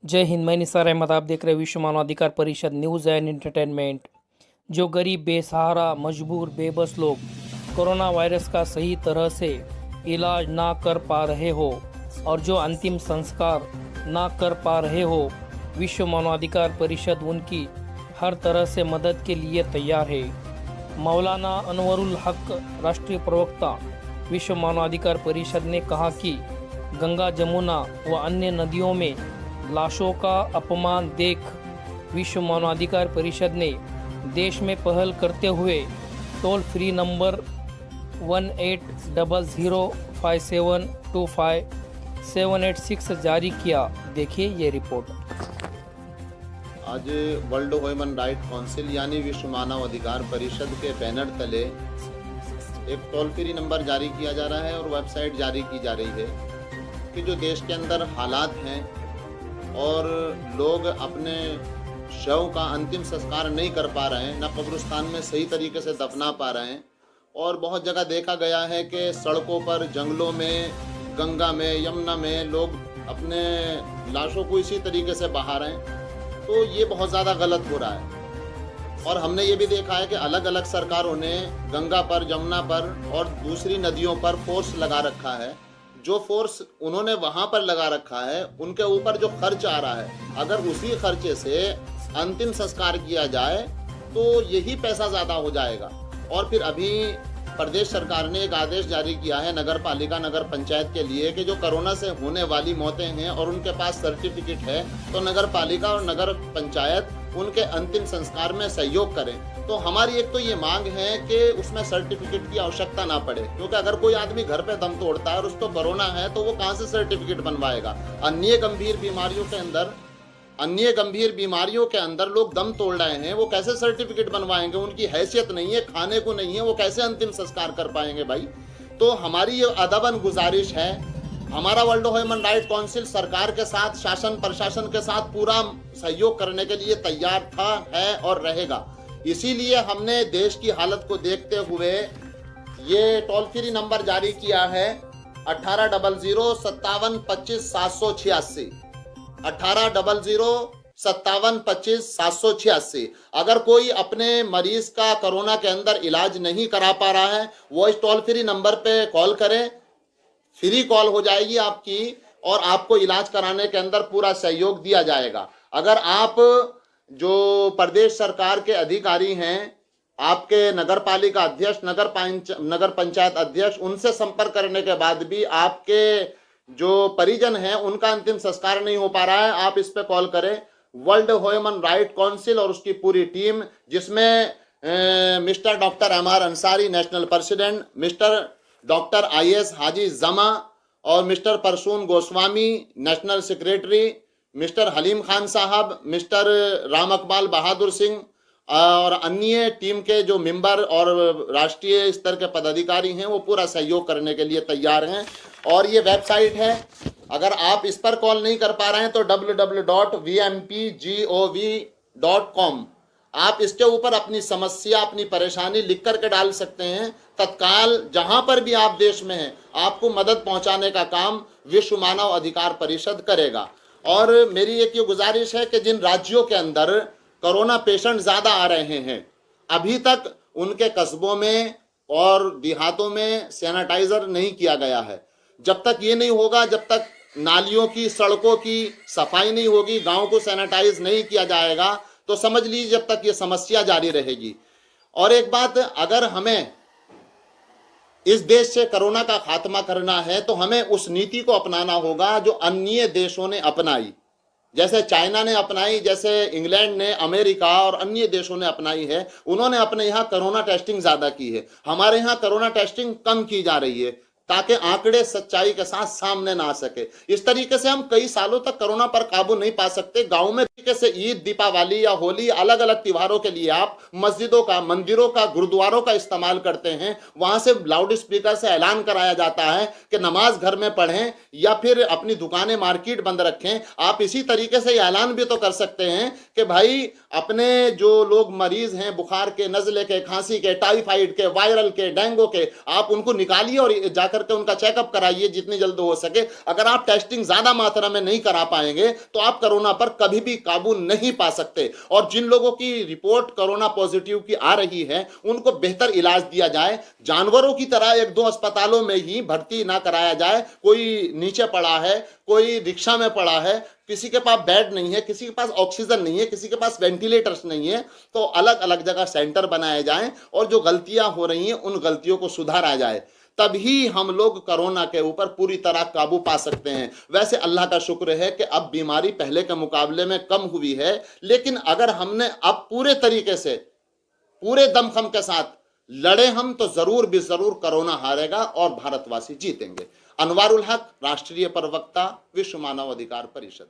जय हिंद। मैं निसार अहमद। आप देख रहे हैं विश्व मानवाधिकार परिषद न्यूज़ एंड एंटरटेनमेंट। जो गरीब, बेसहारा, मजबूर, बेबस लोग कोरोना वायरस का सही तरह से इलाज ना कर पा रहे हो और जो अंतिम संस्कार ना कर पा रहे हो, विश्व मानवाधिकार परिषद उनकी हर तरह से मदद के लिए तैयार है। मौलाना अनवरुल हक, राष्ट्रीय प्रवक्ता, विश्व मानवाधिकार परिषद ने कहा कि गंगा, जमुना व अन्य नदियों में लाशों का अपमान देख विश्व मानवाधिकार परिषद ने देश में पहल करते हुए टोल फ्री नंबर 180057257786 जारी किया। देखिए ये रिपोर्ट। आज वर्ल्ड ह्यूमन राइट काउंसिल यानी विश्व मानव अधिकार परिषद के बैनर तले एक टोल फ्री नंबर जारी किया जा रहा है और वेबसाइट जारी की जा रही है कि जो देश के अंदर हालात हैं और लोग अपने शव का अंतिम संस्कार नहीं कर पा रहे हैं, न कब्रिस्तान में सही तरीके से दफना पा रहे हैं, और बहुत जगह देखा गया है कि सड़कों पर, जंगलों में, गंगा में, यमुना में लोग अपने लाशों को इसी तरीके से बहा रहे हैं। तो ये बहुत ज़्यादा गलत हो रहा है। और हमने ये भी देखा है कि अलग अलग सरकारों ने गंगा पर, जमुना पर और दूसरी नदियों पर फोर्स लगा रखा है। जो फोर्स उन्होंने वहाँ पर लगा रखा है, उनके ऊपर जो खर्च आ रहा है, अगर उसी खर्चे से अंतिम संस्कार किया जाए तो यही पैसा ज़्यादा हो जाएगा। और फिर अभी प्रदेश सरकार ने एक आदेश जारी किया है नगर पालिका, नगर पंचायत के लिए कि जो कोरोना से होने वाली मौतें हैं और उनके पास सर्टिफिकेट है, तो नगर पालिका और नगर पंचायत उनके अंतिम संस्कार में सहयोग करें। तो हमारी एक तो ये मांग है कि उसमें सर्टिफिकेट की आवश्यकता ना पड़े, क्योंकि अगर कोई आदमी घर पे दम तोड़ता है और उसको कोरोना है तो वो कहाँ से सर्टिफिकेट बनवाएगा। अन्य गंभीर बीमारियों के अंदर लोग दम तोड़ रहे हैं, वो कैसे सर्टिफिकेट बनवाएंगे? उनकी हैसियत नहीं है, खाने को नहीं है, वो कैसे अंतिम संस्कार कर पाएंगे भाई? तो हमारी ये अदबन गुजारिश है। हमारा वर्ल्ड ह्यूमन राइट काउंसिल सरकार के साथ, शासन प्रशासन के साथ पूरा सहयोग करने के लिए तैयार था, है और रहेगा। इसीलिए हमने देश की हालत को देखते हुए ये टोल फ्री नंबर जारी किया है 180057257786 180057257786। अगर कोई अपने मरीज का कोरोना के अंदर इलाज नहीं करा पा रहा है, वो इस टोल फ्री नंबर पे कॉल करें। फ्री कॉल हो जाएगी आपकी और आपको इलाज कराने के अंदर पूरा सहयोग दिया जाएगा। अगर आप जो प्रदेश सरकार के अधिकारी हैं, आपके नगर पालिका अध्यक्ष, नगर पंचायत अध्यक्ष, उनसे संपर्क करने के बाद भी आपके जो परिजन हैं उनका अंतिम संस्कार नहीं हो पा रहा है, आप इस पे कॉल करें। वर्ल्ड ह्यूमन राइट काउंसिल और उसकी पूरी टीम, जिसमें mister doctor MR Ansari national president, mister doctor IS Haji Jama और mister Parsoon Goswami national secretary, mister Haleem Khan sahab, mister Ram Akbal Bahadur Singh और अन्य टीम के जो मेंबर और राष्ट्रीय स्तर के पदाधिकारी हैं, वो पूरा सहयोग करने के लिए तैयार हैं। और ये वेबसाइट है, अगर आप इस पर कॉल नहीं कर पा रहे हैं तो www.vmpgov.com, आप इसके ऊपर अपनी समस्या, अपनी परेशानी लिख करके डाल सकते हैं। तत्काल जहां पर भी आप देश में हैं, आपको मदद पहुंचाने का काम विश्व मानव अधिकार परिषद करेगा। और मेरी एक ये गुजारिश है कि जिन राज्यों के अंदर कोरोना पेशेंट ज़्यादा आ रहे हैं, अभी तक उनके कस्बों में और देहातों में सैनिटाइजर नहीं किया गया है। जब तक ये नहीं होगा, जब तक नालियों की, सड़कों की सफाई नहीं होगी, गाँव को सैनिटाइज नहीं किया जाएगा, तो समझ लीजिए जब तक ये समस्या जारी रहेगी। और एक बात, अगर हमें इस देश से कोरोना का खात्मा करना है तो हमें उस नीति को अपनाना होगा जो अन्य देशों ने अपनाई, जैसे चाइना ने अपनाई, जैसे इंग्लैंड ने, अमेरिका और अन्य देशों ने अपनाई है। उन्होंने अपने यहाँ कोरोना टेस्टिंग ज़्यादा की है, हमारे यहाँ कोरोना टेस्टिंग कम की जा रही है, ताकि आंकड़े सच्चाई के साथ सामने ना आ सके। इस तरीके से हम कई सालों तक कोरोना पर काबू नहीं पा सकते। गांव में तरीके से ईद, दीपावली या होली, अलग अलग त्योहारों के लिए आप मस्जिदों का, मंदिरों का, गुरुद्वारों का इस्तेमाल करते हैं। वहां से लाउड स्पीकर से ऐलान कराया जाता है कि नमाज घर में पढ़ें या फिर अपनी दुकानें, मार्केट बंद रखें। आप इसी तरीके से ऐलान भी तो कर सकते हैं कि भाई अपने जो लोग मरीज हैं बुखार के, नजले के, खांसी के, टाइफाइड के, वायरल के, डेंगू के, आप उनको निकालिए और जाकर करके उनका चेकअप कराइए जितनी जल्द हो सके। अगर आप टेस्टिंग ज्यादा मात्रा में नहीं करा पाएंगे तो आप कोरोना पर कभी भी काबू नहीं पा सकते। और जिन लोगों की रिपोर्ट कोरोना पॉजिटिव की आ रही है उनको बेहतर इलाज दिया जाए, जानवरों की तरह एक दो अस्पतालों में ही भर्ती ना कराया जाए। कोई नीचे पड़ा है, कोई रिक्शा में पड़ा है, किसी के पास बेड नहीं है, किसी के पास ऑक्सीजन नहीं है, किसी के पास वेंटिलेटर्स नहीं है, तो अलग अलग जगह सेंटर बनाए जाएं और जो गलतियां हो रही हैं उन गलतियों को सुधारा जाए। तभी हम लोग कोरोना के ऊपर पूरी तरह काबू पा सकते हैं। वैसे अल्लाह का शुक्र है कि अब बीमारी पहले के मुकाबले में कम हुई है, लेकिन अगर हमने अब पूरे तरीके से पूरे दमखम के साथ लड़े हम तो जरूर भी जरूर कोरोना हारेगा और भारतवासी जीतेंगे। अनवारुल हक, राष्ट्रीय प्रवक्ता, विश्व मानव अधिकार परिषद।